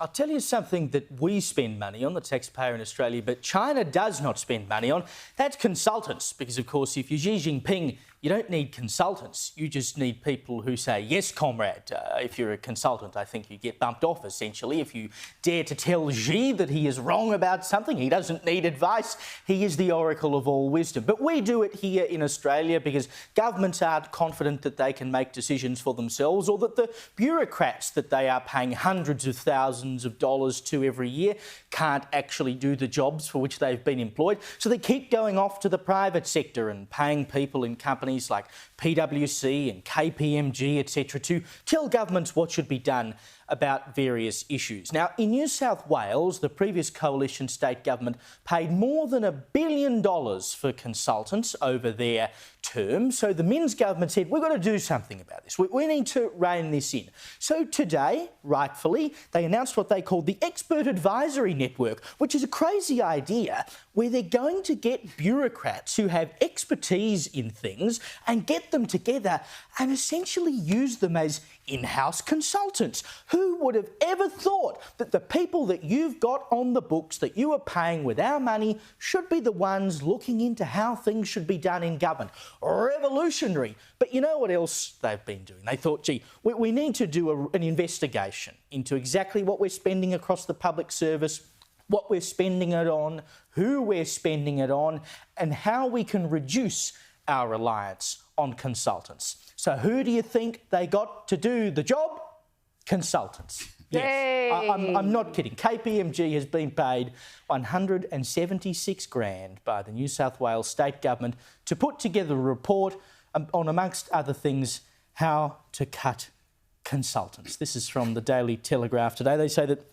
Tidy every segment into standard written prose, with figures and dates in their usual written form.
I'll tell you something that we spend money on, the taxpayer in Australia, but China does not spend money on. That's consultants, because, of course, if you're Xi Jinping, you don't need consultants. You just need people who say, yes, comrade. If you're a consultant, I think you get bumped off, essentially. If you dare to tell Xi that he is wrong about something, he doesn't need advice. He is the oracle of all wisdom. But we do it here in Australia because governments aren't confident that they can make decisions for themselves, or that the bureaucrats that they are paying hundreds of thousands of dollars to every year can't actually do the jobs for which they've been employed. So they keep going off to the private sector and paying people in companies like PwC and KPMG, etc., to tell governments what should be done about various issues. Now, in New South Wales, the previous coalition state government paid more than $1 billion for consultants over their term. So the Minns government said, we've got to do something about this. We need to rein this in. So today, rightfully, they announced what they called the Expert Advisory Network, which is a crazy idea where they're going to get bureaucrats who have expertise in things and get them together and essentially use them as in-house consultants. Who would have ever thought that the people that you've got on the books that you are paying with our money should be the ones looking into how things should be done in government? Revolutionary. But you know what else they've been doing? They thought, gee, we need to do an investigation into exactly what we're spending across the public service, what we're spending it on, who we're spending it on, and how we can reduce our reliance on consultants. So who do you think they got to do the job? Consultants. Yes, I'm not kidding. KPMG has been paid $176 grand by the New South Wales state government to put together a report on, amongst other things, how to cut consultants. This is from the Daily Telegraph today. They say that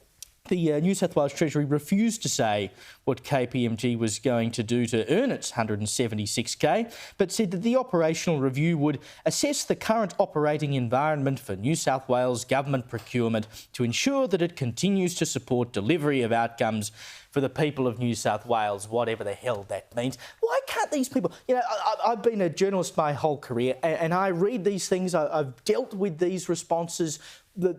the New South Wales Treasury refused to say what KPMG was going to do to earn its $176K, but said that the operational review would assess the current operating environment for New South Wales government procurement to ensure that it continues to support delivery of outcomes for the people of New South Wales, whatever the hell that means. Why can't these people... You know, I've been a journalist my whole career, and I read these things. I've dealt with these responses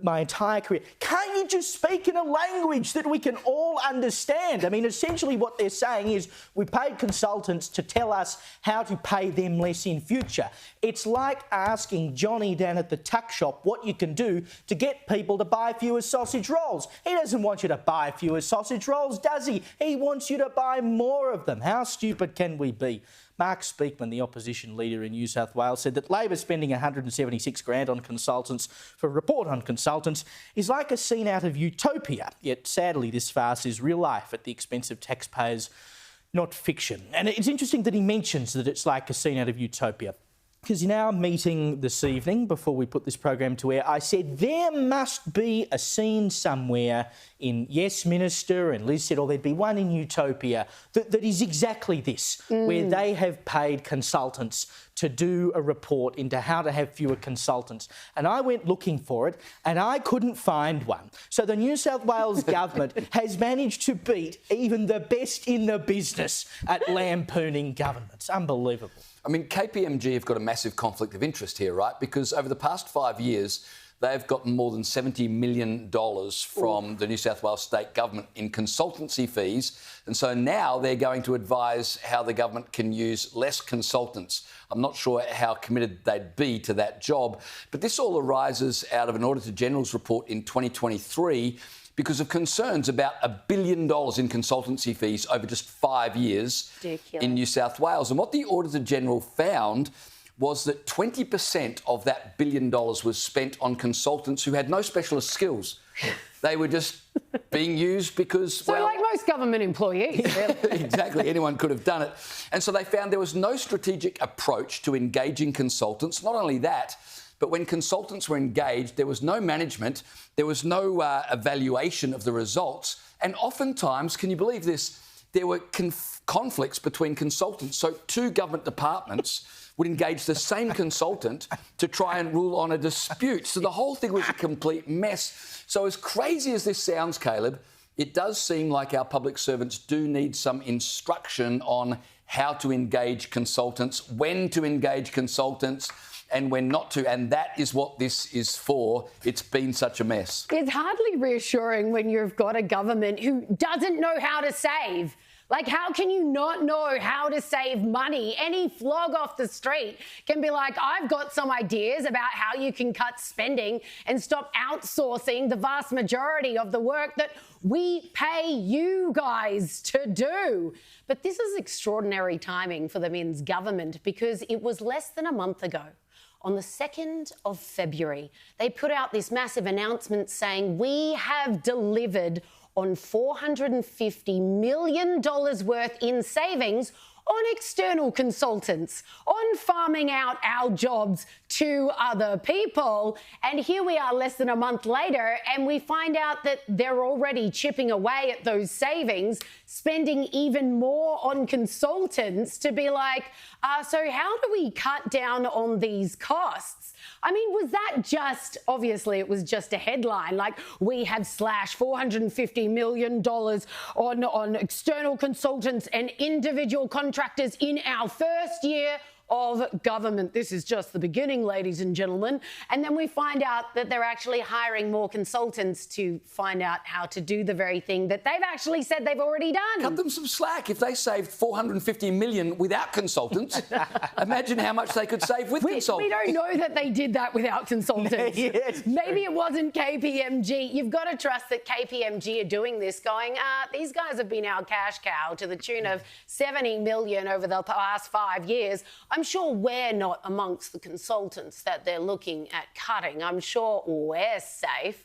my entire career. Can't you just speak in a language that we can all understand? I mean, essentially what they're saying is we paid consultants to tell us how to pay them less in future. It's like asking Johnny down at the tuck shop what you can do to get people to buy fewer sausage rolls. He doesn't want you to buy fewer sausage rolls, does he? He wants you to buy more of them. How stupid can we be? Mark Speakman, the opposition leader in New South Wales, said that Labor spending $176 grand on consultants for a report on consultants is like a scene out of Utopia. Yet, sadly, this farce is real life at the expense of taxpayers, not fiction. And it's interesting that he mentions that it's like a scene out of Utopia, because in our meeting this evening, before we put this program to air, I said there must be a scene somewhere in Yes Minister, and Liz said, oh, there'd be one in Utopia that is exactly this, where they have paid consultants to do a report into how to have fewer consultants. And I went looking for it, and I couldn't find one. So the New South Wales government has managed to beat even the best in the business at lampooning governments. Unbelievable. I mean, KPMG have got a massive conflict of interest here, right? Because over the past 5 years, they've gotten more than $70 million from the New South Wales state government in consultancy fees. And so now they're going to advise how the government can use less consultants. I'm not sure how committed they'd be to that job. But this all arises out of an Auditor General's report in 2023 because of concerns about $1 billion in consultancy fees over just 5 years in New South Wales. And what the Auditor General found was that 20% of that $1 billion was spent on consultants who had no specialist skills. They were just being used because, so like most government employees, really. Exactly, anyone could have done it. And so they found there was no strategic approach to engaging consultants. Not only that, but when consultants were engaged, there was no management, there was no evaluation of the results, and oftentimes, can you believe this, there were conflicts between consultants. So two government departments would engage the same consultant to try and rule on a dispute. So the whole thing was a complete mess. So as crazy as this sounds, Caleb, it does seem like our public servants do need some instruction on how to engage consultants, when to engage consultants, and when not to. And that is what this is for. It's been such a mess. It's hardly reassuring when you've got a government who doesn't know how to save. Like, how can you not know how to save money? Any flog off the street can be like, I've got some ideas about how you can cut spending and stop outsourcing the vast majority of the work that we pay you guys to do. But this is extraordinary timing for the Minns government, because it was less than a month ago, on the 2nd of February, they put out this massive announcement saying, we have delivered on $450 million worth in savings on external consultants, on farming out our jobs to other people. And here we are less than a month later, and we find out that they're already chipping away at those savings, spending even more on consultants to be like, so how do we cut down on these costs? I mean, was that just, obviously it was just a headline, like we have slashed $450 million on external consultants and individual contractors in our first year of government. This is just the beginning, ladies and gentlemen. And then we find out that they're actually hiring more consultants to find out how to do the very thing that they've actually said they've already done. Cut them some slack. If they saved $450 million without consultants, imagine how much they could save with consultants. We don't know that they did that without consultants. Yes. Maybe it wasn't KPMG. You've got to trust that KPMG are doing this, going, these guys have been our cash cow to the tune of $70 million over the past 5 years. I'm sure we're not amongst the consultants that they're looking at cutting. I'm sure we're safe.